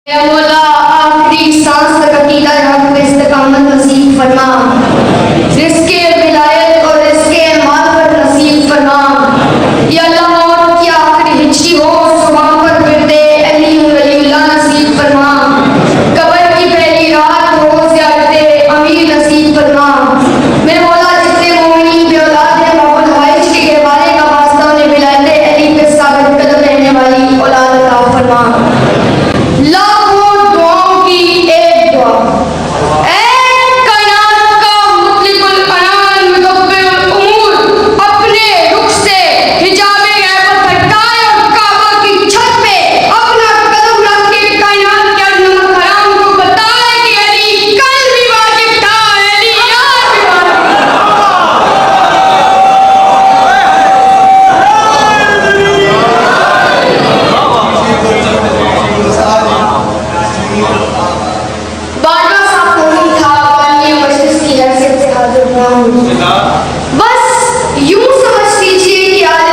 या मौला आखिरी सांस तक अकीदा हक पे इस्तिकामत नसीब फरमा, रिज़्क़े विलायत और रिज़्क़े मार्फत नसीब फरमा। या अल्लाह मौत की आखिरी हिज्जी हो सुबह पर बिरदे अली वलीउल्लाह नसीब फरमा, कब्र की पहली रात हो ज़ियारते अमीर नसीब फरमा। मेरे मौला जितने मोमिनीन बे औलाद हैं मौला हवाइज के गहवारे का वास्ता उन्हें विलायत अली पे साबित कदम रहने वाली औलाद अता फरमा। लाखों दुआओं की एक दुआ, ऐ कायनात का मुतलिकुल अनान मुदब्बिरुल उमूर, अपने रुख से हिजाबे गैबत हटाए और काबा की छत पे अपना कदम रख के कायनात के अज़मत हराम को बताए कि अली कल भी वाजिब था, अली आज भी वाजिब बारवा साफ नहीं था पानी मस्जिद की हैसियत से हाजिर हुआ हूँ। बस यूं समझ लीजिए कि आज